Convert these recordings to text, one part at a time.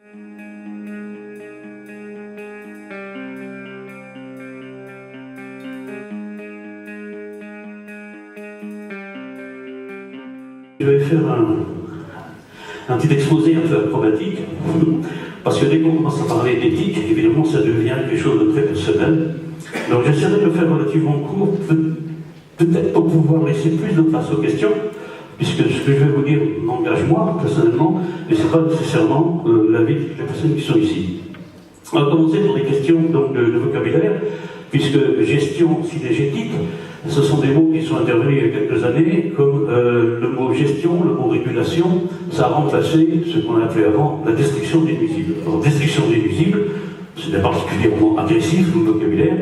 Je vais faire un petit exposé un peu acrobatique, parce que dès qu'on commence à parler d'éthique, évidemment, ça devient quelque chose de très personnel. Donc j'essaierai de le faire relativement court, peut-être pour pouvoir laisser plus de place aux questions, puisque ce que je vais vous dire m'engage moi, personnellement, et ce n'est pas nécessairement l'avis des personnes qui sont ici. On va commencer par des questions donc, de vocabulaire, puisque gestion synégétique, ce sont des mots qui sont intervenus il y a quelques années, comme le mot gestion, le mot régulation, ça a remplacé ce qu'on appelait avant la destruction des nuisibles. Alors, destruction des nuisibles, c'était particulièrement agressif, le vocabulaire,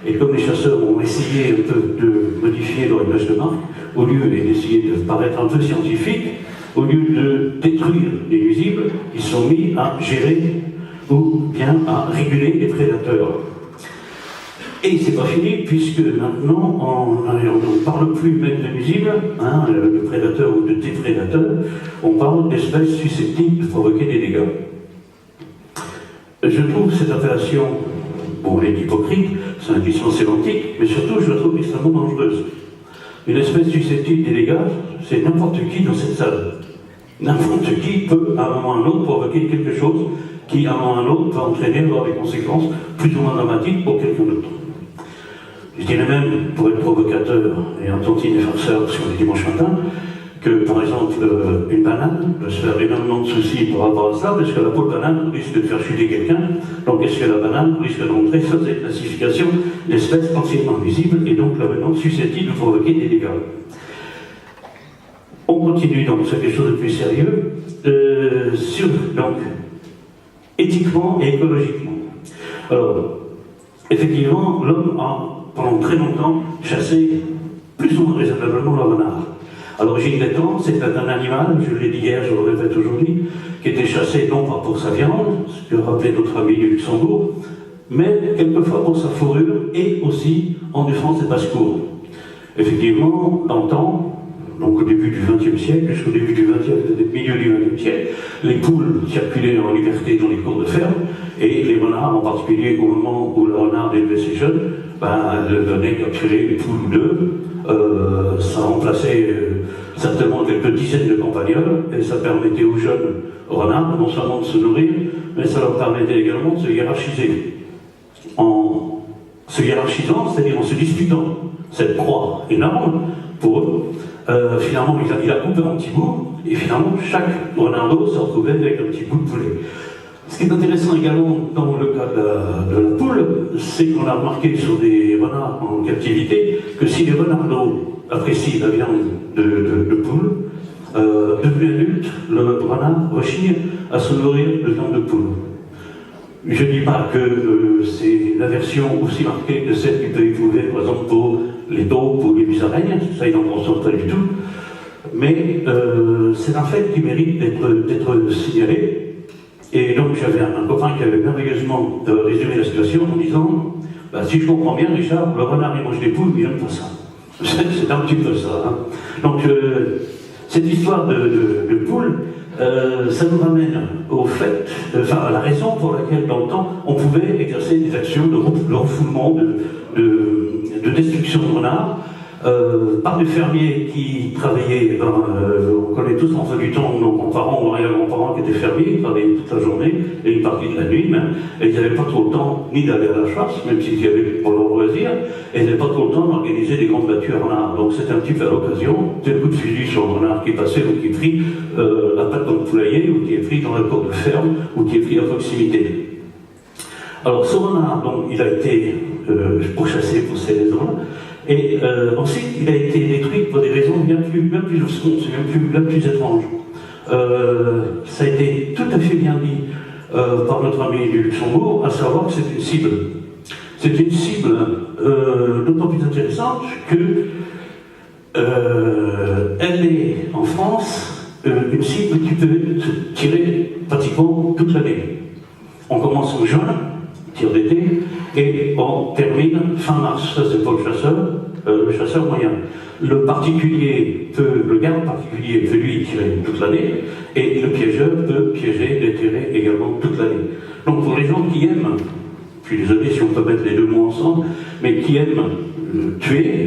et comme les chasseurs ont essayé un peu de modifier leur image de marque, au lieu d'essayer de paraître un peu scientifique, au lieu de détruire les nuisibles, ils sont mis à gérer ou bien à réguler les prédateurs. Et c'est pas fini, puisque maintenant, on ne parle plus même de nuisibles, hein, de prédateurs ou de déprédateurs, on parle d'espèces susceptibles de provoquer des dégâts. Je trouve cette appellation, bon, elle est hypocrite, c'est une question sémantique, mais surtout, je la trouve extrêmement dangereuse. Une espèce susceptible des dégâts, c'est n'importe qui dans cette salle. N'importe qui peut, à un moment ou à un autre, provoquer quelque chose qui, à un moment ou à un autre, peut entraîner avoir des conséquences plus ou moins dramatiques pour quelqu'un d'autre. Je dirais même, pour être provocateur et un tantinet farceur sur les dimanches matins, que par exemple une banane peut se faire énormément de soucis par rapport à cela, parce que la peau de banane risque de faire chuter quelqu'un, donc est-ce que la banane risque d'entrer sur cette classification d'espèces potentiellement nuisibles et donc là maintenant susceptibles de provoquer des dégâts. On continue donc sur quelque chose de plus sérieux, donc éthiquement et écologiquement. Alors, effectivement, l'homme a pendant très longtemps chassé plus ou moins raisonnablement le renard. À l'origine des temps, c'est un animal, je l'ai dit hier, je le répète aujourd'hui, qui était chassé non pas pour sa viande, ce que rappelait notre ami du Luxembourg, mais quelquefois pour sa fourrure et aussi en défense des basses-cours. Effectivement, dans le temps, donc au début du XXe siècle, jusqu'au début du milieu du XXe siècle, les poules circulaient en liberté dans les cours de ferme, et les renards, en particulier au moment où le renard élevait ses jeunes, venait capturer les poules ou deux. Ça remplaçait certainement quelques dizaines de campagnols, et ça permettait aux jeunes renards non seulement de se nourrir, mais ça leur permettait également de se hiérarchiser. En se hiérarchisant, c'est-à-dire en se disputant cette proie énorme pour eux, finalement il a coupé un petit bout, et finalement chaque renardeau se retrouvait avec un petit bout de poulet. Ce qui est intéressant également dans le cas de la poule, c'est qu'on a remarqué sur des renards en captivité que si les renardeaux apprécient la viande de poule, devenu adulte, le renard rechigne à se nourrir de viande de poule. Je ne dis pas que c'est l'aversion aussi marquée que celle qu'il peut éprouver, par exemple, pour les taupes ou les musaraignes, ça il n'en consomme pas du tout, mais c'est un fait qui mérite d'être signalé. Et donc j'avais un copain qui avait merveilleusement résumé la situation en disant si je comprends bien, Richard, le renard il mange des poules, mais il n'aime pas ça. C'est un petit peu ça. Hein. Donc cette histoire de poules, ça nous ramène au fait, à la raison pour laquelle dans le temps on pouvait exercer des actions de refoulement, de destruction de renards. Par des fermiers qui travaillaient, on connaît tous en fait du temps nos grands-parents ou arrière-grands-parents qui étaient fermiers, ils travaillaient toute la journée et une partie de la nuit même, et ils n'avaient pas trop le temps ni d'aller à la chasse, même s'ils y avaient pour leur loisir, et ils n'avaient pas trop le temps d'organiser des grandes battues à renards. Donc c'était un petit peu à l'occasion, c'est le coup de fusil sur le renard qui passait ou qui est pris la patte dans le poulailler, ou qui est pris dans la cour de ferme, ou qui est pris à proximité. Alors ce renard, donc, il a été pourchassé pour ces raisons-là. Et ensuite, il a été détruit pour des raisons bien plus obscures, bien plus étranges. Ça a été tout à fait bien dit par notre ami du Luxembourg, à savoir que c'est une cible. C'est une cible d'autant plus intéressante que elle est, en France, une cible qui peut tirer pratiquement toute l'année. On commence en juin, tir d'été, et on termine fin mars. Ça, c'est pour le chasseur moyen. Le particulier le garde particulier peut lui tirer toute l'année, et le piégeur peut piéger et tirer également toute l'année. Donc pour les gens qui aiment, je suis désolé si on peut mettre les deux mots ensemble, mais qui aiment tuer,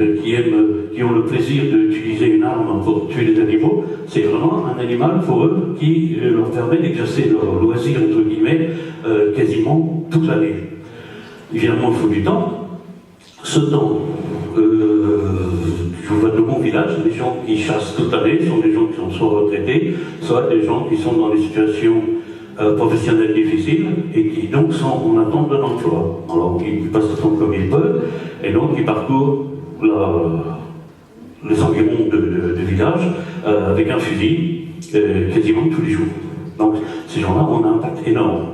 qui ont le plaisir d'utiliser une arme pour tuer des animaux, c'est vraiment un animal pour eux qui leur permet d'exercer leur loisir, entre guillemets, quasiment toute l'année. Évidemment, il faut du temps. Ce temps, je vois de mon village, les gens qui chassent toute l'année sont des gens qui sont soit retraités, soit des gens qui sont dans des situations professionnelles difficiles et qui donc sont en attente d'un emploi. Alors ils passent le temps comme ils peuvent et donc ils parcourent les environs du village avec un fusil quasiment tous les jours. Donc ces gens-là ont un impact énorme.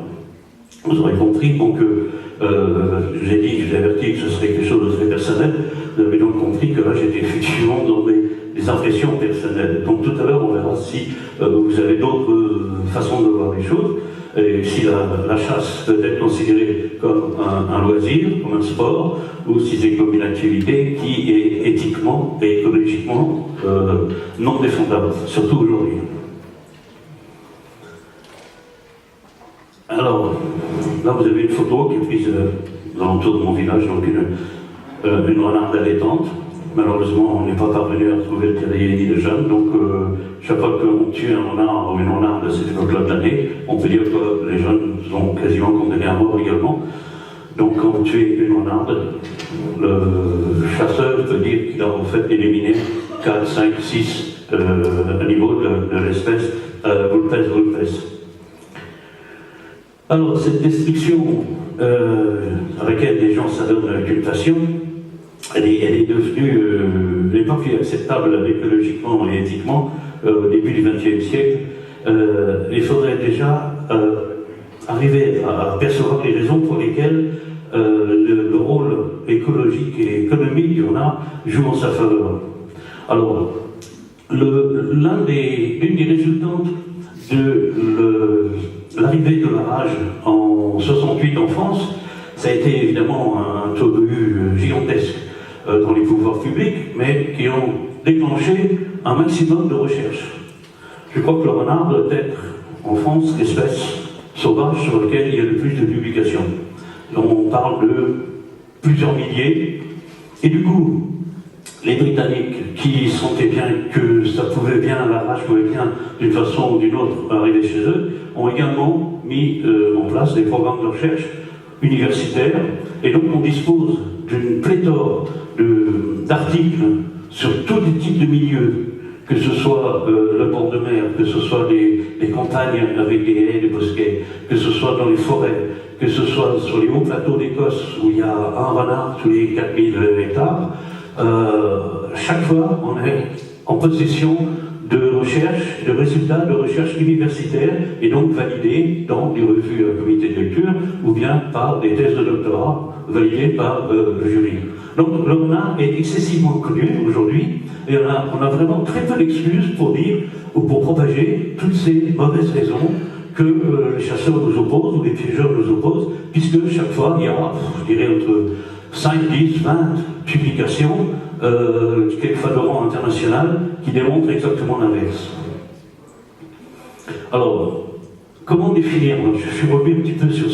Vous aurez compris donc je vous ai dit, je vous ai averti que ce serait quelque chose de très personnel. Vous avez donc compris que là j'étais effectivement dans des impressions personnelles. Donc tout à l'heure on verra si vous avez d'autres façons de voir les choses. Et si la chasse peut être considérée comme un loisir, comme un sport, ou si c'est comme une activité qui est éthiquement et écologiquement non défendable, surtout aujourd'hui. Alors, là vous avez une photo qui est prise dans l'entour de mon village, donc une renarde allaitante. Malheureusement, on n'est pas parvenu à trouver le terrier ni le jeune, donc chaque fois qu'on tue un renard ou une renarde à cette époque-là de l'année, on peut dire que les jeunes sont quasiment condamnés à mort également. Donc quand vous tuez une renarde, le chasseur peut dire qu'il a en fait éliminé 4, 5, 6 animaux de l'espèce vulpes. Alors cette destruction à laquelle les gens s'adonnent avec une passion, elle est devenue, n'est pas plus acceptable écologiquement et éthiquement au début du XXe siècle. Il faudrait déjà arriver à percevoir les raisons pour lesquelles le rôle écologique et économique du renard joue en sa faveur. Alors, l'une des résultantes de l'arrivée de la rage en 68 en France, ça a été évidemment un tohu gigantesque dans les pouvoirs publics, mais qui ont déclenché un maximum de recherche. Je crois que le renard doit être, en France, l'espèce sauvage sur laquelle il y a le plus de publications. On parle de plusieurs milliers, et du coup, les Britanniques, qui sentaient bien que ça pouvait bien, la rage pouvait bien, d'une façon ou d'une autre, arriver chez eux, ont également mis en place des programmes de recherche universitaires, et donc on dispose d'une pléthore d'articles sur tous les types de milieux, que ce soit le bord de mer, que ce soit les campagnes avec des haies, des bosquets, que ce soit dans les forêts, que ce soit sur les hauts plateaux d'Écosse où il y a un renard tous les 4000 hectares. Chaque fois, on est en possession de recherche, de résultats de recherche universitaires et donc validés dans des revues à comité de lecture ou bien par des thèses de doctorat validées par le jury. Donc le renard est excessivement connu aujourd'hui et on a vraiment très peu d'excuses pour dire ou pour propager toutes ces mauvaises raisons que les chasseurs nous opposent ou les piégeurs nous opposent, puisque chaque fois il y a, je dirais, entre 5, 10, 20 publications, quelquefois de rang international, qui démontrent exactement l'inverse. Alors, comment définir? Je suis revenu un petit peu sur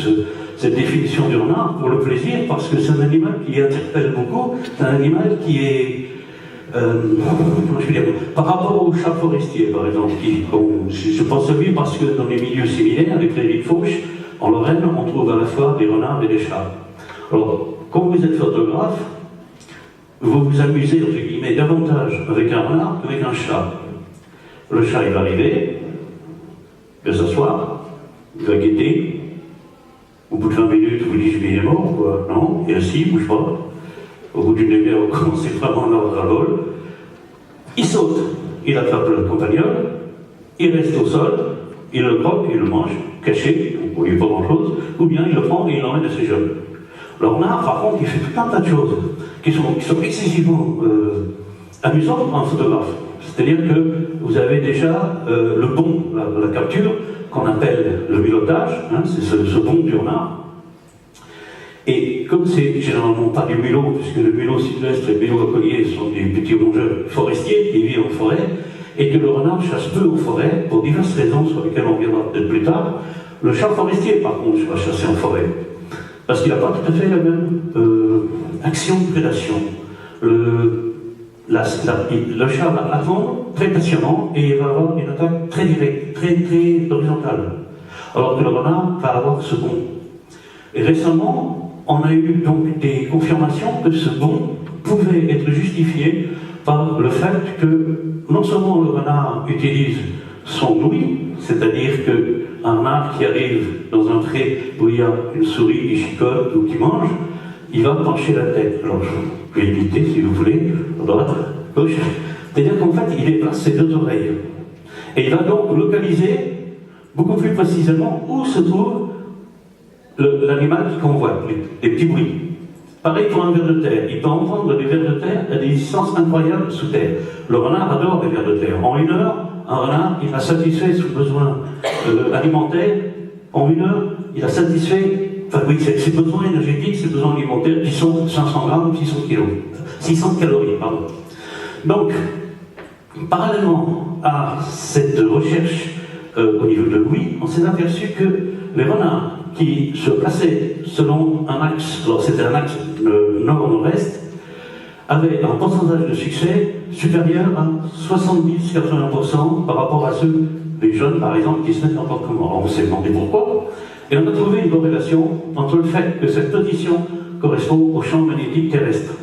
cette définition du renard pour le plaisir, parce que c'est un animal qui interpelle beaucoup, c'est un animal qui est, comment je veux dire, par rapport au chat forestier par exemple, je pense à lui parce que dans les milieux similaires, les prairies de fauche, en Lorraine, on trouve à la fois des renards et des chats. Alors, quand vous êtes photographe, vous vous amusez, entre guillemets, davantage avec un renard qu'avec un chat. Le chat, il va arriver, il va s'asseoir, il va guetter. Au bout de 20 minutes, vous dites, il est mort, quoi. Non, il est assis, il ne bouge pas. Au bout d'une demi-heure, on commence vraiment à avoir un vol. Il saute, il attrape le compagnol, il reste au sol, il le croque, il le mange, caché, on ne voit pas grand-chose, ou bien il le prend et il l'emmène à ses jeunes. Le renard, par contre, il fait tout un tas de choses qui sont excessivement amusantes pour un photographe. C'est-à-dire que vous avez déjà le bond, la capture, qu'on appelle le milotage, hein, c'est ce bond du renard. Et comme c'est généralement pas du mulot, puisque le mulot sylvestre et le mulot à collier sont des petits rongeurs forestiers qui vivent en forêt, et que le renard chasse peu en forêt, pour diverses raisons sur lesquelles on reviendra peut-être plus tard, le chat forestier, par contre, va chasser en forêt. Parce qu'il n'a pas tout à fait la même action de prédation. Le chat va attendre très patiemment et il va avoir une attaque très directe, très horizontale. Alors que le renard va avoir ce bond. Et récemment, on a eu donc des confirmations que ce bond pouvait être justifié par le fait que non seulement le renard utilise son ouïe, c'est-à-dire qu'un renard qui arrive dans un pré où il y a une souris qui chicote ou qui mange, il va pencher la tête. Alors je vais imiter si vous voulez, à droite, à gauche. C'est-à-dire qu'en fait, il déplace ses deux oreilles. Et il va donc localiser beaucoup plus précisément où se trouve l'animal qui convoite, les petits bruits. Pareil pour un ver de terre. Il peut entendre des vers de terre à des distances incroyables sous terre. Le renard adore les vers de terre. En 1 heure, un renard, il a satisfait ses besoins alimentaires. En 1 heure, il a satisfait, enfin oui, ses besoins énergétiques, ses besoins alimentaires, qui sont 500 grammes, 600 calories, pardon. Donc, parallèlement à cette recherche au niveau de l'ouïe, on s'est aperçu que les renards qui se plaçaient selon un axe, alors c'était un axe nord-nord-est, avaient un pourcentage de succès supérieur à 70-80% par rapport à ceux des jeunes, par exemple, qui se mettent n'importe comment. Alors on s'est demandé pourquoi, et on a trouvé une corrélation entre le fait que cette position correspond au champ magnétique terrestre.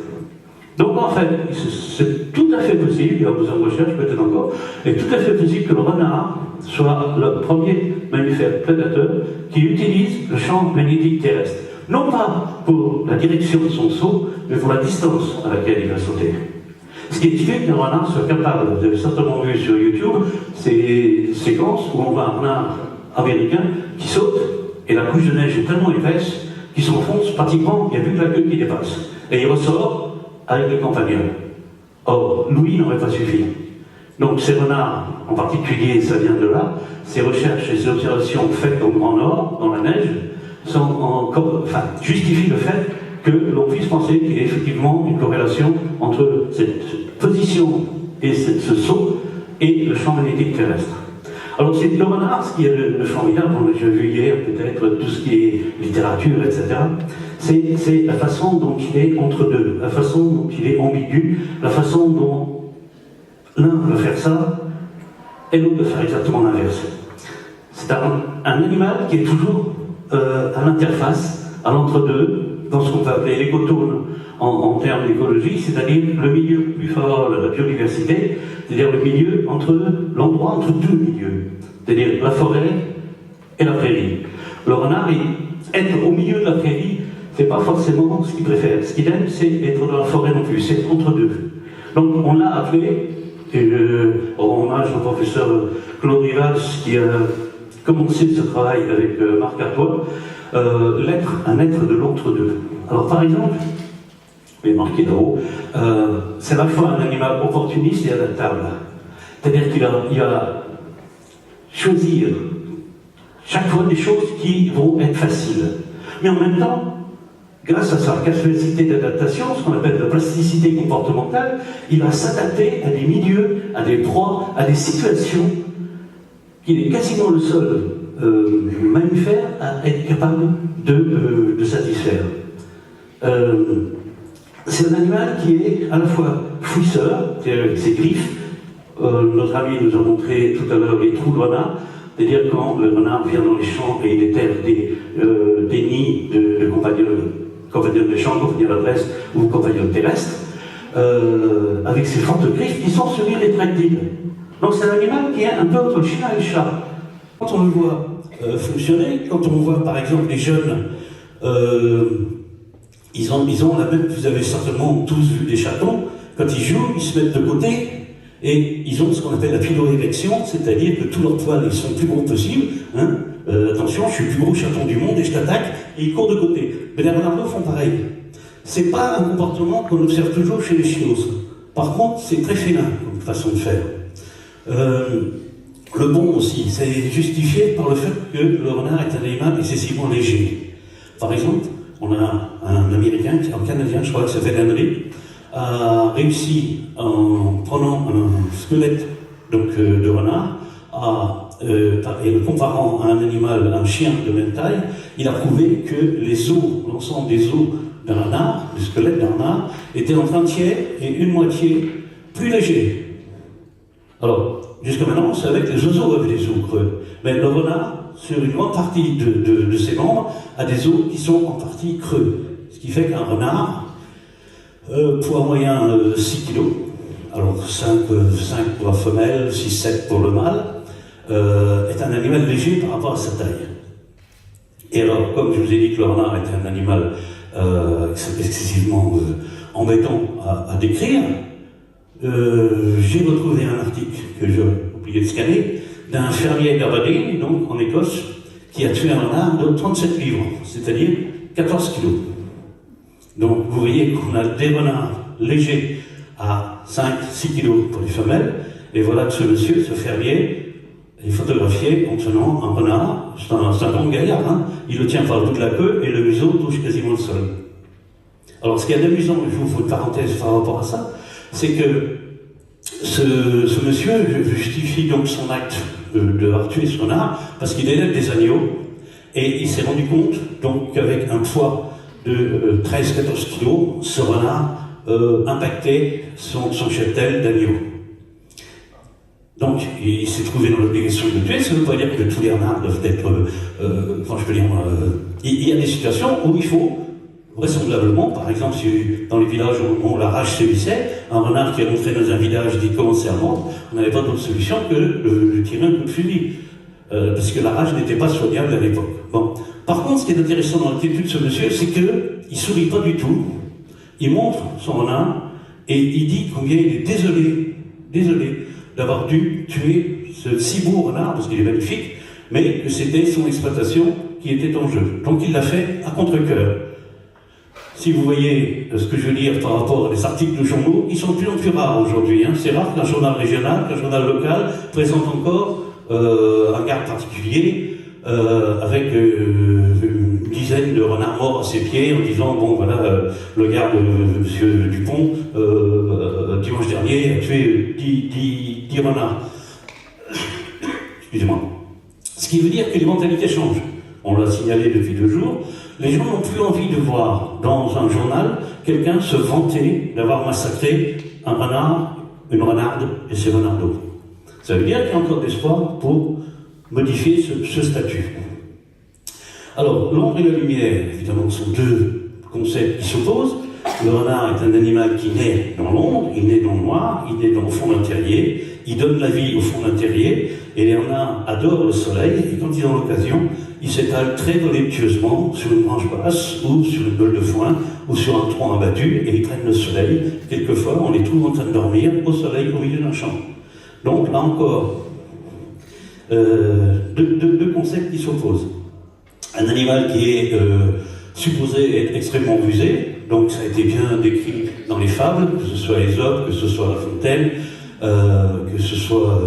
Donc en fait, c'est tout à fait possible, il y a besoin de recherche peut-être encore, et tout à fait possible que le renard soit le premier mammifère prédateur qui utilise le champ magnétique terrestre. Non pas pour la direction de son saut, mais pour la distance à laquelle il va sauter. Ce qui explique qu'un renard soit capable, vous avez certainement vu sur YouTube, ces séquences où on voit un renard américain qui saute, et la couche de neige est tellement épaisse qu'il s'enfonce pratiquement, il n'y a plus que la queue qui dépasse. Et il ressort avec le compagnon. Or, l'ouïe n'aurait pas suffi. Donc ces renards, en particulier, ça vient de là, ces recherches et ces observations faites au Grand Nord, dans la neige, justifient le fait que l'on puisse penser qu'il y a effectivement une corrélation entre cette position et ce saut et le champ magnétique terrestre. Alors c'est le renard, ce qui est le formidable, on l'a déjà vu hier, peut-être tout ce qui est littérature, etc., c'est la façon dont il est entre deux, la façon dont il est ambigu, la façon dont l'un veut faire ça et l'autre veut faire exactement l'inverse. C'est un animal qui est toujours à l'interface, à l'entre-deux, dans ce qu'on peut appeler l'écotone en termes d'écologie, c'est-à-dire le milieu plus favorable à la biodiversité, c'est-à-dire le milieu l'endroit entre deux milieux, c'est-à-dire la forêt et la prairie. Le renard, être au milieu de la prairie, c'est pas forcément ce qu'il préfère. Ce qu'il aime, c'est être dans la forêt non plus, c'est entre deux. Donc on l'a appelé, en hommage au professeur Claude Rivas, qui a commencé ce travail avec Marc Artois, un être de l'entre-deux. Alors par exemple, je vais marquer là-haut, c'est à la fois un animal opportuniste et adaptable. C'est-à-dire qu'il va choisir chaque fois des choses qui vont être faciles. Mais en même temps, grâce à sa capacité d'adaptation, ce qu'on appelle la plasticité comportementale, il va s'adapter à des milieux, à des proies, à des situations qu'il est quasiment le seul mammifère à être capable de satisfaire. C'est un animal qui est à la fois fouisseur, c'est-à-dire avec ses griffes. Notre ami nous a montré tout à l'heure les trous de renard, c'est-à-dire quand le renard vient dans les champs et il déterre des nids de compagnons de champs, compagnons d'adresse ou compagnons terrestres, avec ses fortes griffes qui sont semi-rétractiles. Donc c'est un animal qui est un peu entre le chien et le chat. Quand on le voit fonctionner, quand on voit par exemple les jeunes, ils ont la même, vous avez certainement tous vu des chatons, quand ils jouent, ils se mettent de côté et ils ont ce qu'on appelle la piloérection, c'est-à-dire que tous leurs poils ils sont plus gros possible. Hein, attention, je suis le plus gros chaton du monde et je t'attaque, et ils courent de côté. Mais les renards font pareil. C'est pas un comportement qu'on observe toujours chez les chiots. Par contre, c'est très félin comme façon de faire. Le bond aussi, c'est justifié par le fait que le renard est un animal excessivement léger. Par exemple, on a un Américain, un Canadien, je crois, qui s'appelle Henry, a réussi, en prenant un squelette donc, de renard, et le comparant à un animal, un chien de même taille, il a prouvé que les os, l'ensemble des os d'un renard, du squelette d'un renard, était en un tiers et une moitié plus léger. Alors, jusqu'à maintenant, on savait que les oiseaux avaient des os creux, mais le renard, sur une grande partie de ses membres, a des os qui sont en partie creux. Ce qui fait qu'un renard, poids moyen 6 kg, alors 5 pour la femelle, 6-7 pour le mâle, est un animal léger par rapport à sa taille. Et alors, comme je vous ai dit que le renard est un animal excessivement embêtant à décrire, j'ai retrouvé un article que j'ai oublié de scanner, d'un fermier d'Aberdeen, donc en Écosse, qui a tué un renard de 37 livres, c'est-à-dire 14 kilos. Donc vous voyez qu'on a des renards légers à 5-6 kilos pour les femelles, et voilà que ce monsieur, ce fermier, est photographié en tenant un renard, c'est un grand gaillard, hein, il le tient par le bout de la queue et le museau touche quasiment le sol. Alors ce qui est amusant, je vous fais une parenthèse par rapport à ça, c'est que ce monsieur justifie donc son acte de avoir tué ce renard parce qu'il élève des agneaux et il s'est rendu compte donc qu'avec un poids de 13-14 kg, ce renard impactait son cheptel d'agneaux. Donc il s'est trouvé dans l'obligation de tuer. Ça ne veut pas dire que tous les renards doivent être, comment je peux dire, il y a des situations où il faut vraisemblablement, par exemple, si dans les villages où la rage sévissait, un renard qui est rentré dans un village et qui commençait à mordre, on n'avait pas d'autre solution que de tirer un coup de fusil. Parce que la rage n'était pas soignable à l'époque. Bon. Par contre, ce qui est intéressant dans l'attitude de ce monsieur, c'est qu'il ne sourit pas du tout. Il montre son renard et il dit combien il est désolé d'avoir dû tuer ce si beau renard, parce qu'il est magnifique, mais que c'était son exploitation qui était en jeu. Donc il l'a fait à contre-cœur. Si vous voyez ce que je veux dire par rapport à des articles de journaux, ils sont de plus en plus rares aujourd'hui. Hein. C'est rare qu'un journal régional, qu'un journal local présente encore un garde particulier avec une dizaine de renards morts à ses pieds en disant bon voilà, le garde M. Dupont dimanche dernier a tué 10 renards. Excusez-moi. Ce qui veut dire que les mentalités changent. On l'a signalé depuis 2 jours. Les gens n'ont plus envie de voir dans un journal quelqu'un se vanter d'avoir massacré un renard, une renarde et ses renardeaux. Ça veut dire qu'il y a encore d'espoir pour modifier ce statut. Alors, l'ombre et la lumière, évidemment, sont 2 concepts qui s'opposent. Le renard est un animal qui naît dans l'ombre, il naît dans le noir, il naît dans le fond d'un terrier, il donne la vie au fond d'un terrier, et les renards adorent le soleil, et quand ils ont l'occasion, ils s'étalent très voluptueusement sur une branche basse, ou sur une boule de foin, ou sur un tronc abattu, et ils prennent le soleil. Quelquefois, on les trouve en train de dormir au soleil au milieu d'un champ. Donc, là encore, 2 concepts qui s'opposent. Un animal qui est supposé être extrêmement rusé, donc ça a été bien décrit dans les fables, que ce soit Ésope, que ce soit La Fontaine, que ce soit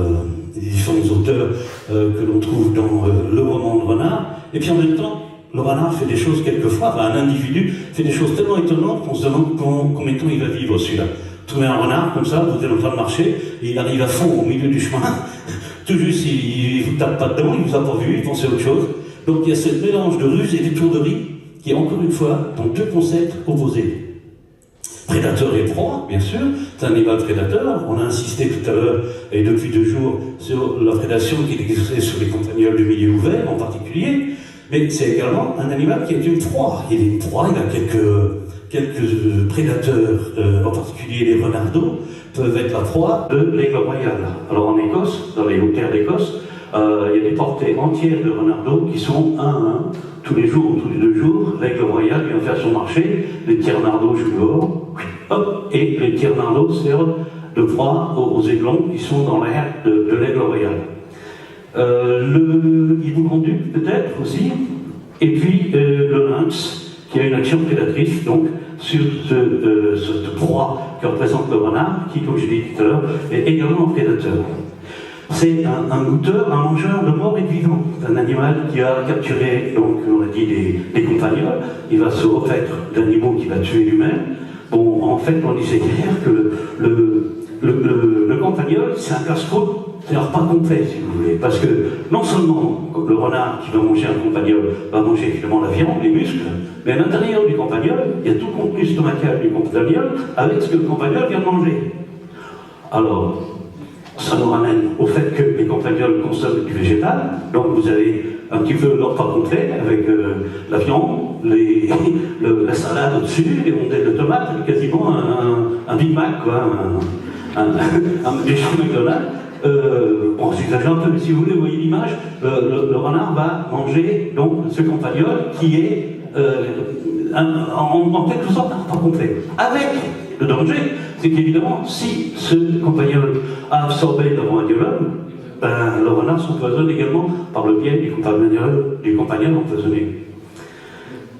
les différents auteurs que l'on trouve dans le roman de renard. Et puis en même temps, le renard fait des choses quelquefois, enfin un individu fait des choses tellement étonnantes qu'on se demande combien de temps il va vivre celui-là. Trouvez un renard comme ça, vous êtes en train de marcher, et il arrive à fond au milieu du chemin, tout juste il vous tape pas dedans, il vous a pas vu, il pensait à autre chose. Donc il y a ce mélange de ruse et d'étourderie qui est encore une fois dans 2 concepts opposés. Prédateur et proie, bien sûr, c'est un animal prédateur. On a insisté tout à l'heure, et depuis 2 jours, sur la prédation qui exerçait sur les campagnols de milieu ouvert en particulier, mais c'est également un animal qui est une proie. Il est une proie, il a quelques prédateurs, en particulier les renardeaux, peuvent être la proie de l'aigle royal. Alors en Écosse, dans les hautes terres d'Écosse, il y a des portées entières de renardeaux qui sont 1 à 1, tous les jours ou tous les 2 jours. L'aigle royal vient faire son marché, les petits renardeaux jouent dehors, hop, et les petits renardeaux servent de proie aux aiglons qui sont dans l'air de l'aigle royal. Le hibou-grand-duc peut-être aussi, et puis le lynx, qui a une action prédatrice, donc, sur cette proie que représente le renard, qui, comme je l'ai dit tout à l'heure, est également prédateur. C'est un goûteur, un mangeur de mort et de vivant. C'est un animal qui a capturé, donc on a dit, des compagnols. Il va se repaître d'animaux qu'il va tuer lui-même. Bon, en fait, on disait hier que le campagnol, c'est un casse-croûte, c'est un repas complet, si vous voulez. Parce que non seulement le renard qui va manger un campagnol va manger évidemment la viande, les muscles, mais à l'intérieur du campagnol, il y a tout le contenu stomacal du campagnol avec ce que le campagnol vient de manger. Alors, ça nous ramène au fait que les campagnols consomment du végétal, donc vous avez un petit peu leur repas complet avec la viande, la salade au-dessus, les rondelles de tomates, quasiment un Big Mac, quoi, un déchet McDonald's. Bon, j'exagère un peu, mais si vous voulez, vous voyez l'image, le renard va manger donc ce campagnol qui est en quelque sorte un repas complet. Avec le danger, c'est qu'évidemment, si ce campagnol a absorbé le randiolum, le renard s'empoisonne également par le biais du campagnol empoisonné.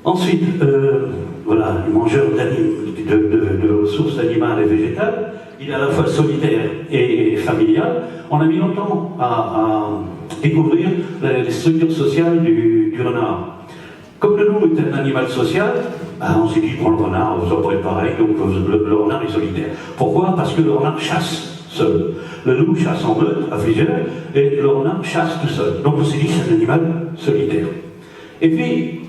Ensuite, voilà, le mangeur de ressources animales et végétales, il est à la fois solitaire et familial. On a mis longtemps à découvrir les structures sociales du renard. Comme le loup est un animal social, on s'est dit, bon, le renard, ça pourrait être pareil, donc le renard est solitaire. Pourquoi? Parce que le renard chasse seul. Le loup chasse en meute, à plusieurs, et le renard chasse tout seul. Donc on s'est dit, c'est un animal solitaire. Et puis,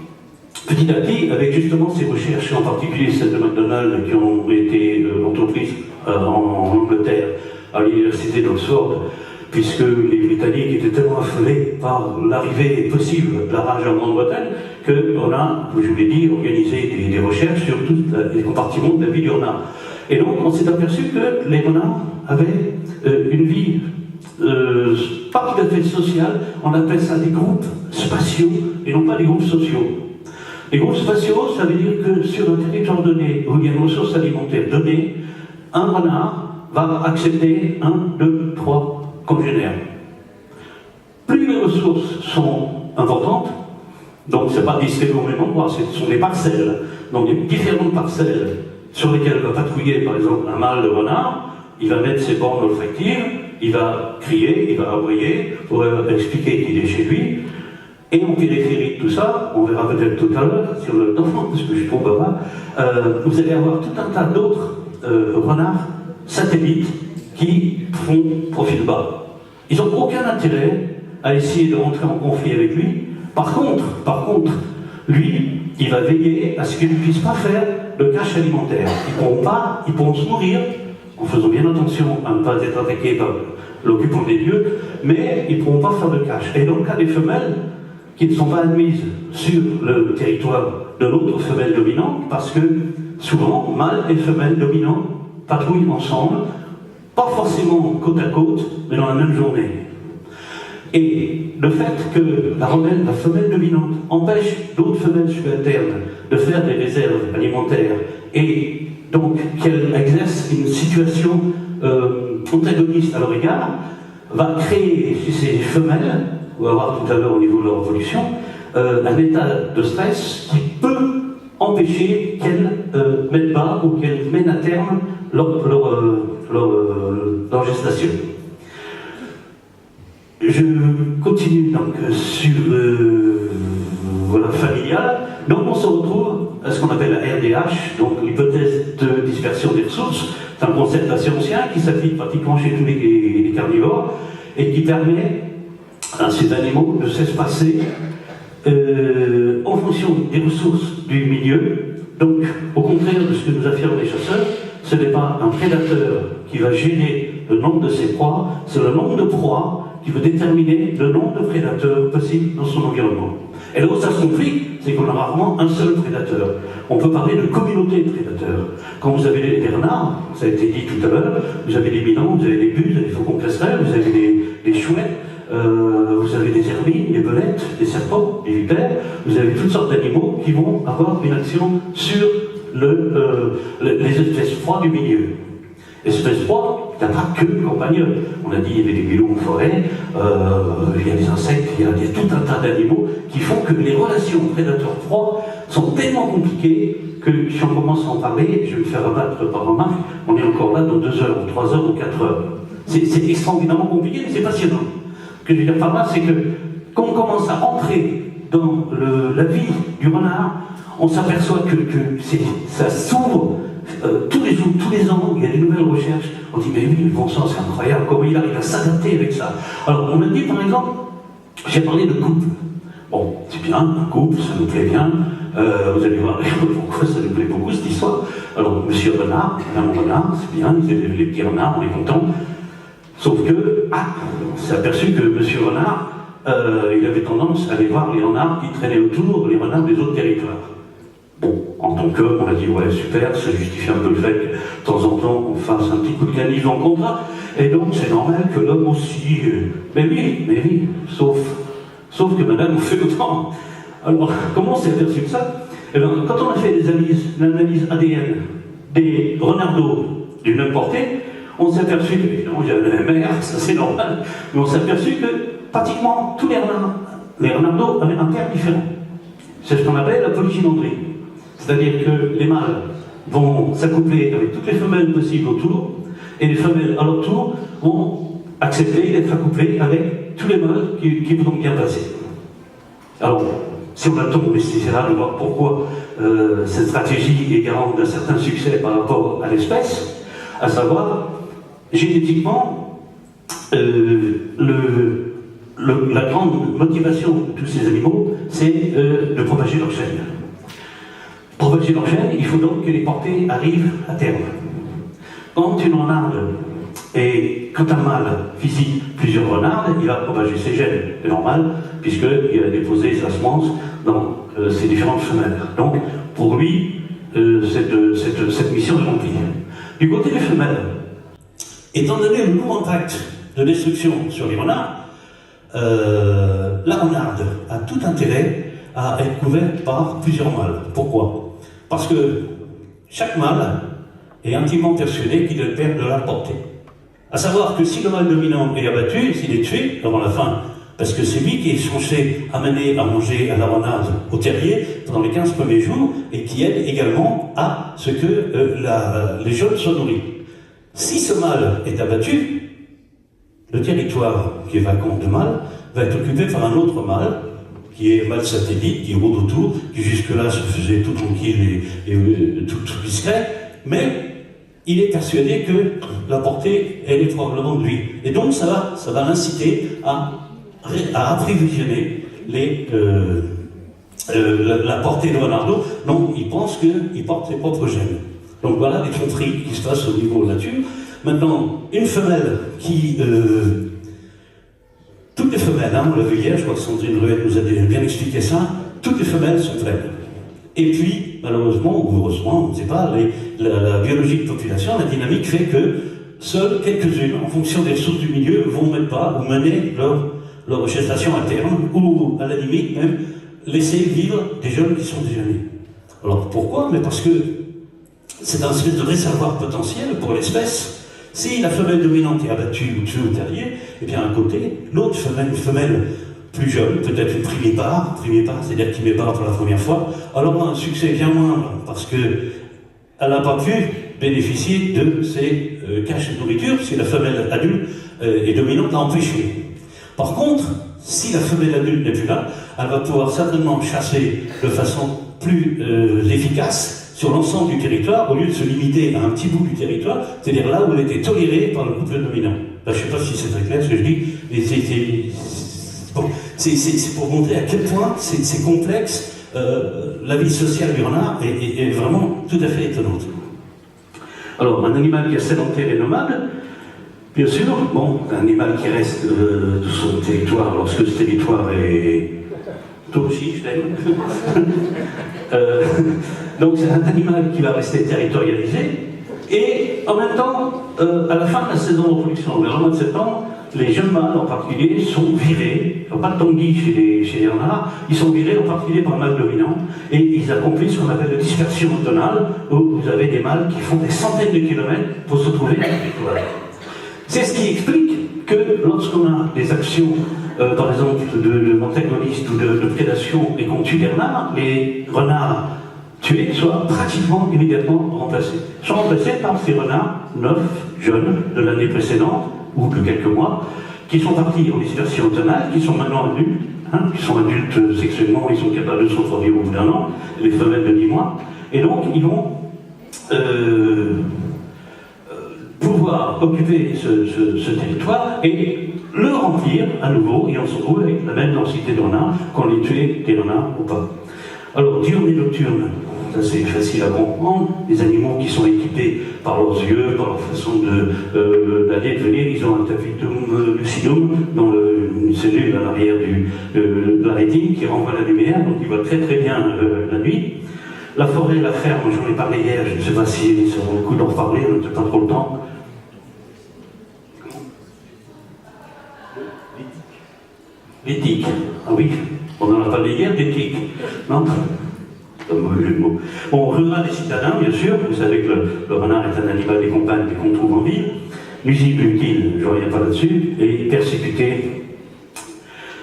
petit à petit, avec justement ces recherches, en particulier celles de McDonald's, qui ont été entreprises en Angleterre, à l'université d'Oxford, puisque les Britanniques étaient tellement affolés par l'arrivée possible de la rage en Grande-Bretagne, qu'on a, comme je vous l'ai dit, organisé des recherches sur tous les compartiments de la vie du renard. Et donc, on s'est aperçu que les renards avaient une vie pas tout à fait sociale, on appelle ça des groupes spatiaux, et non pas des groupes sociaux. Les groupes spatiaux, ça veut dire que sur un territoire donné, où il y a une ressource alimentaire donnée, un renard va accepter 1, 2, 3 congénères. Plus les ressources sont importantes, donc ce n'est pas distribué au même endroit, ce sont des parcelles, donc des différentes parcelles sur lesquelles va patrouiller par exemple un mâle de renard, il va mettre ses bornes olfactives, il va crier, il va aboyer, pour expliquer qu'il est chez lui. Et en périphérie de tout ça, on verra peut-être tout à l'heure sur le temps, parce que je trouve pas, vous allez avoir tout un tas d'autres renards satellites qui font profil bas. Ils n'ont aucun intérêt à essayer de rentrer en conflit avec lui. Par contre, lui, il va veiller à ce qu'il ne puisse pas faire de cache alimentaire. Ils pourront se nourrir, en faisant bien attention à ne pas être attaqués par l'occupant des lieux, mais ils ne pourront pas faire de cache. Et dans le cas des femelles, qui ne sont pas admises sur le territoire de l'autre femelle dominante, parce que souvent, mâles et femelles dominantes patrouillent ensemble, pas forcément côte à côte, mais dans la même journée. Et le fait que la femelle dominante, empêche d'autres femelles subalternes de faire des réserves alimentaires, et donc qu'elle exerce une situation antagoniste à leur égard, va créer chez ces femelles, on va voir tout à l'heure au niveau de leur évolution, un état de stress qui peut empêcher qu'elles mettent bas ou qu'elles mènent à terme leur gestation. Je continue donc sur voilà, familial. Donc on se retrouve à ce qu'on appelle la RDH, donc l'hypothèse de dispersion des ressources. C'est un concept assez ancien qui s'applique pratiquement chez tous les carnivores et qui permet à ces animaux de s'espacer en fonction des ressources du milieu. Donc, au contraire de ce que nous affirment les chasseurs, ce n'est pas un prédateur qui va gérer le nombre de ses proies, c'est le nombre de proies qui va déterminer le nombre de prédateurs possibles dans son environnement. Et là où ça se complique, c'est qu'on a rarement un seul prédateur. On peut parler de communauté de prédateurs. Quand vous avez les renards, ça a été dit tout à l'heure, vous avez des binons, vous avez des buses, des faucons casserelles, vous avez des chouettes, vous avez des hermines, des belettes, des serpents, des vipères, vous avez toutes sortes d'animaux qui vont avoir une action sur les espèces froides du milieu. Espèces froides, il n'y a pas que le campagnol. On a dit qu'il y avait des bilous en forêt, il y a des insectes, il y a tout un tas d'animaux qui font que les relations prédateurs-proies sont tellement compliquées que si on commence à en parler, je vais me faire abattre par remarque, on est encore là dans 2 heures, ou 3 heures, ou 4 heures. C'est extraordinairement compliqué, mais c'est passionnant. Ce que je veux dire par là, c'est que quand on commence à entrer dans la vie du renard, on s'aperçoit que ça s'ouvre tous les jours, tous les ans, il y a des nouvelles recherches. On dit, mais oui, bon sang, c'est incroyable, comment il arrive à s'adapter avec ça. Alors, on a dit, par exemple, j'ai parlé de couple. Bon, c'est bien, un couple, ça nous plaît bien. Vous allez voir pourquoi ça nous plaît beaucoup, cette histoire. Alors, monsieur Renard, madame Renard, c'est bien, ils étaient les petits renards, on est contents. Sauf que, on s'est aperçu que monsieur Renard, il avait tendance à aller voir les renards qui traînaient autour, les renards des autres territoires. Bon, en tant qu'homme, on a dit, ouais, super, ça justifie un peu le fait que, de temps en temps, on fasse un petit coup de canif en contrat. Et donc, c'est normal que l'homme aussi... mais oui, sauf que madame, on fait autant. Alors, comment on s'est aperçu de ça? Eh bien, quand on a fait l'analyse ADN des renardeaux d'une même portée, on s'est aperçu que, évidemment, il y avait la même mère, ça c'est normal, mais on s'est aperçu que pratiquement tous les renardeaux avaient un père différent. C'est ce qu'on appelle la polygynandrie. C'est-à-dire que les mâles vont s'accoupler avec toutes les femelles possibles autour, et les femelles à leur tour vont accepter d'être accouplées avec tous les mâles qui vont bien passer. Alors, si on a le temps, on essaiera de voir pourquoi cette stratégie est garante d'un certain succès par rapport à l'espèce, à savoir, génétiquement, la grande motivation de tous ces animaux, c'est de propager leur chaîne. Propager leur chaîne, il faut donc que les portées arrivent à terme. Quand une renarde quand un mâle visite plusieurs renardes, il va propager ses gènes, c'est normal, puisqu'il a déposé sa semence dans ses différentes femelles. Donc, pour lui, cette mission est remplie. Du côté des femelles, étant donné le lourd impact de destruction sur les renards, la renarde a tout intérêt à être couverte par plusieurs mâles. Pourquoi? Parce que chaque mâle est intimement persuadé qu'il est le père de la portée. À savoir que si le mâle dominant est abattu, s'il est tué avant la fin, parce que c'est lui qui est censé amener à manger à la renarde au terrier pendant les 15 premiers jours, et qui aide également à ce que les jeunes soient nourris. Si ce mâle est abattu, le territoire qui est vacant de mâle va être occupé par un autre mâle, qui est mâle satellite, qui rôde autour, qui jusque-là se faisait tout tranquille et tout discret, mais il est persuadé que la portée, elle est probablement de lui. Et donc ça va l'inciter à approvisionner la portée de renardeau. Donc il pense qu'il porte ses propres gènes. Donc voilà les tromperies qui se passent au niveau nature. Maintenant, une femelle qui... toutes les femelles, on l'a vu hier, je crois que Sandrine Ruette nous a bien expliqué ça, toutes les femelles sont pleines. Et puis, malheureusement, ou heureusement, on ne sait pas, la biologie de population, la dynamique fait que seules quelques-unes, en fonction des ressources du milieu, vont mettre pas ou mener leur gestation à terme, ou à la limite même, laisser vivre des jeunes qui sont déjà nés. Alors pourquoi? Mais parce que c'est un espèce de réservoir potentiel pour l'espèce. Si la femelle dominante est abattue ou tuée au terrier, et bien à côté, l'autre femelle, une femelle plus jeune, peut-être une primipare, c'est-à-dire qui met part pour la première fois, alors on a un succès bien moindre, parce qu'elle n'a pas pu bénéficier de ces caches de nourriture, si la femelle adulte et dominante l'a empêché. Par contre, si la femelle adulte n'est plus là, elle va pouvoir certainement chasser de façon plus efficace sur l'ensemble du territoire, au lieu de se limiter à un petit bout du territoire, c'est-à-dire là où elle était tolérée par le couple dominant. Là, je ne sais pas si c'est très clair ce que je dis, mais c'est pour montrer à quel point c'est complexe. La vie sociale du renard est vraiment tout à fait étonnante. Alors, un animal qui est sédentaire et nomade, bien sûr, un animal qui reste de son territoire lorsque ce territoire est... Toi aussi, je t'aime. Donc c'est un animal qui va rester territorialisé. Et en même temps, à la fin de la saison de reproduction, vers le mois de septembre, les jeunes mâles en particulier sont virés, il n'y a pas de tanguy chez les renards, ils sont virés en particulier par le mâle dominant, et ils accomplissent ce qu'on appelle la dispersion automnale, où vous avez des mâles qui font des centaines de kilomètres pour se trouver dans le territoire. C'est ce qui explique que lorsqu'on a des actions, par exemple, d'antagonistes ou de prédation et qu'on tue des renards tués soient pratiquement immédiatement remplacés. Sont remplacés par ces renards neufs, jeunes, de l'année précédente, ou que quelques mois, qui sont partis en dispersion automnale, qui sont maintenant adultes, qui sont adultes sexuellement, ils sont capables de se reproduire au bout d'un an, les femelles de 10 mois, et donc ils vont pouvoir occuper ce territoire et le remplir à nouveau, et on se retrouve avec la même densité de renards qu'on les tuait des renards ou pas. Alors, diurne et nocturne, ça c'est facile à comprendre. Les animaux qui sont équipés par leurs yeux, par leur façon d'aller et de venir, ils ont un tapetum lucidum dans une cellule à l'arrière de la rétine qui renvoie la lumière, donc ils voient très très bien la nuit. La forêt, la ferme, j'en ai parlé hier, je ne sais pas si ça vaut le coup d'en reparler, on n'a pas trop le temps. L'éthique, ah oui, on n'en a pas dit hier, d'éthique, non? C'est un mauvais jeu de mots. Bon, renard des citadins, bien sûr, vous savez que le renard est un animal des campagnes qu'on trouve en ville, nuisible, utile, je ne reviens pas là-dessus, et persécuté.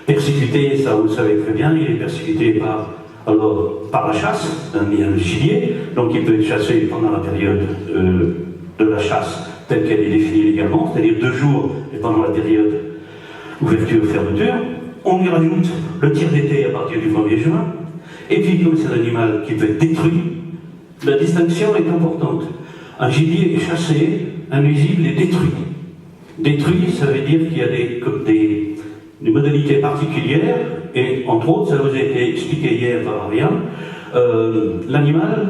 Persécuté, ça vous le savez très bien, il est persécuté par la chasse, il y a le gibier, donc il peut être chassé pendant la période de la chasse telle qu'elle est définie légalement, c'est-à-dire 2 jours et pendant la période ouverture-fermeture. On y rajoute le tir d'été à partir du 1er juin, et puis comme c'est un animal qui peut être détruit, la distinction est importante. Un gibier est chassé, un nuisible est détruit. Détruit, ça veut dire qu'il y a des modalités particulières, et entre autres, ça vous a été expliqué hier par Ariane, l'animal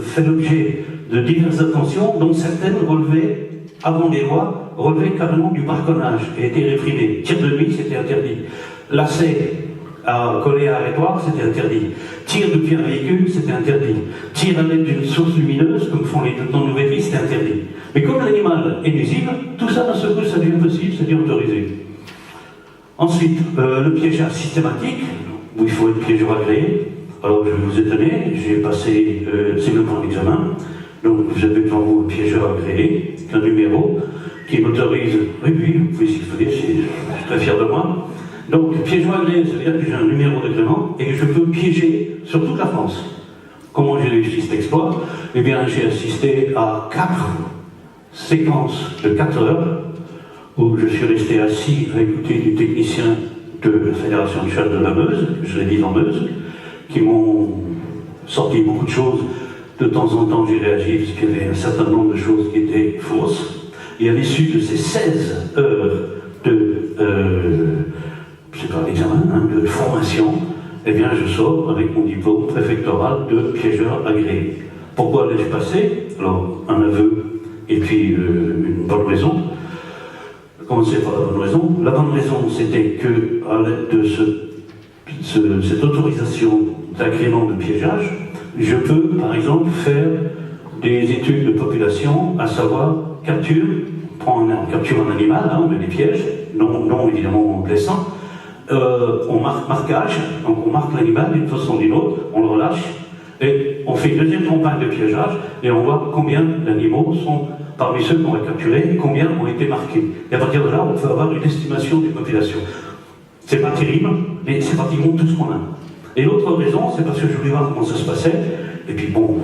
fait l'objet de diverses attentions, dont certaines relevaient, avant les lois, relevaient carrément du braconnage et étaient réprimées. Tir de nuit, c'était interdit. Lacet à coller à arrêtoire, c'était interdit. Tir depuis un véhicule, c'était interdit. Tir à l'aide d'une source lumineuse, comme font les lieutenants nouvelles, c'était interdit. Mais comme l'animal est nuisible, tout ça, d'un seul coup, ça devient possible, ça devient autorisé. Ensuite, le piégeage systématique, où il faut être piégeur agréé. Alors, je vais vous étonner, j'ai passé c'est le point d'examen. Donc, vous avez devant vous un piégeur agréé, un numéro qui m'autorise. Oui, vous pouvez siffler, je suis très fier de moi. Donc, piégeur agréé, ça veut dire que j'ai un numéro d'agrément et que je peux piéger sur toute la France. Comment j'ai réussi cet exploit? Eh bien, j'ai assisté à 4 séquences de 4 heures où je suis resté assis à écouter des techniciens de la Fédération de chasse de la Meuse, je l'ai dit en Meuse, qui m'ont sorti beaucoup de choses. De temps en temps, j'ai réagi parce qu'il y avait un certain nombre de choses qui étaient fausses. Et à l'issue de ces 16 heures d'examen, de formation, eh bien, je sors avec mon diplôme préfectoral de piégeur agréé. Pourquoi l'ai-je passé? Alors, un aveu et puis une bonne raison. Commencez par la bonne raison. La bonne raison, c'était que, à l'aide de cette autorisation d'agrément de piégeage, je peux, par exemple, faire des études de population, à savoir capture, on capture un animal, on met des pièges, non évidemment blessant, on marque marquage, donc on marque l'animal d'une façon ou d'une autre, on le relâche, et on fait une deuxième campagne de piégeage, et on voit combien d'animaux sont parmi ceux qu'on va capturer, combien ont été marqués. Et à partir de là, on peut avoir une estimation des populations. C'est pas terrible, mais c'est pratiquement tout ce qu'on a. Et l'autre raison, c'est parce que je voulais voir comment ça se passait, et puis bon,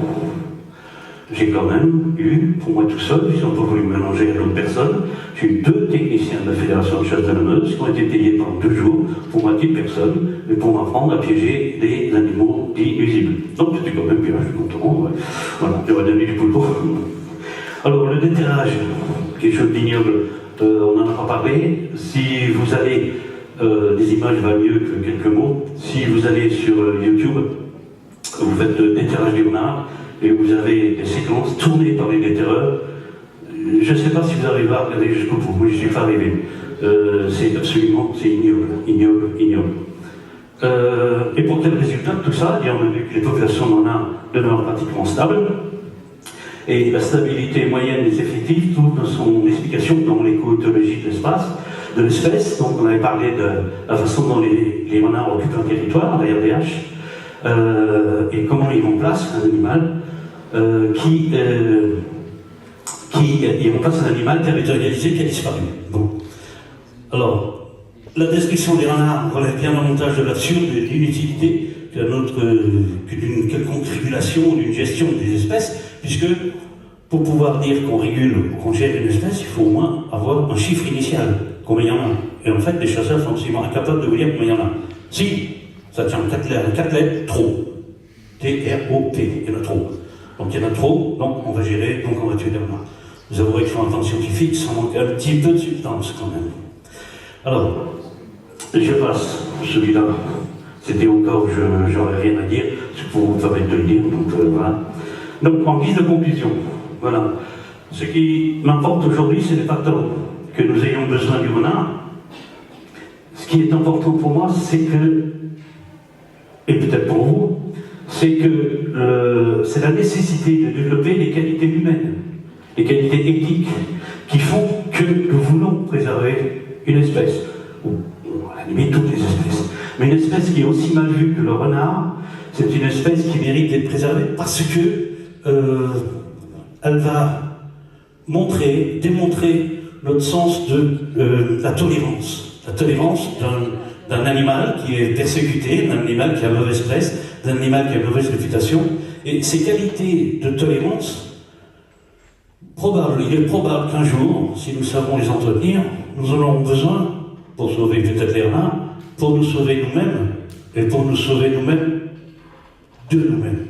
j'ai quand même eu, pour moi tout seul, ils n'ont pas voulu me mélanger à d'autres personnes, j'ai eu 2 techniciens de la Fédération de chasse de la Meuse qui ont été payés pendant 2 jours pour moi, 10 personnes, et pour m'apprendre à piéger des animaux dits nuisibles. Donc c'était quand même bien, je suis content, ouais. Voilà, j'aurais donné du boulot. Alors le déterrage, quelque chose d'ignoble, on n'en a pas parlé. Si vous allez, des images va mieux que quelques mots, si vous allez sur YouTube, vous faites le déterrage du renard, et vous avez des séquences tournées par les déterreurs. Je ne sais pas si vous arrivez à regarder jusqu'au bout, moi je ne suis pas arrivé. C'est absolument, c'est ignoble. Et pour quel résultat de tout ça? Eh bien, on a vu que les populations de renards demeurent pratiquement stables, et la stabilité moyenne des effectifs trouve son explication dans l'éco-éthologie de l'espèce. Donc on avait parlé de la façon dont les renards occupent un territoire, la RDH, et comment ils vont place un animal qui remplace un animal territorialisé qui a disparu. Bon. Alors, la description des renards relève bien davantage de l'absurde et de l'inutilité que d'une quelconque régulation ou d'une gestion des espèces, puisque pour pouvoir dire qu'on régule ou qu'on gère une espèce, il faut au moins avoir un chiffre initial, combien il y en a. Et en fait, les chasseurs sont absolument incapables de vous dire combien il y en a. Si, ça tient 4 lettres, trop. T-R-O-T, il y en a trop. Donc il y en a trop, donc on va gérer, donc on va tuer les renards. Vous avouerez que sur un temps scientifique, ça manque un petit peu de substance quand même. Alors, je passe celui-là. C'était au cas où j'aurais rien à dire, c'est pour vous permettre de le dire, donc voilà. Donc en guise de conclusion, voilà. Ce qui m'importe aujourd'hui, ce n'est pas tant que nous ayons besoin du renard. Ce qui est important pour moi, c'est que, et peut-être pour vous, c'est que c'est la nécessité de développer les qualités humaines, les qualités éthiques qui font que nous voulons préserver une espèce, ou à la limite toutes les espèces. Mais une espèce qui est aussi mal vue que le renard, c'est une espèce qui mérite d'être préservée parce que elle va démontrer notre sens de la tolérance. La tolérance d'un animal qui est persécuté, d'un animal qui a mauvaise presse, d'un animal qui a mauvaise réputation. Et ces qualités de tolérance, il est probable qu'un jour, si nous savons les entretenir, nous en aurons besoin pour sauver peut-être les renards, pour nous sauver nous-mêmes, et pour nous sauver nous-mêmes de nous-mêmes.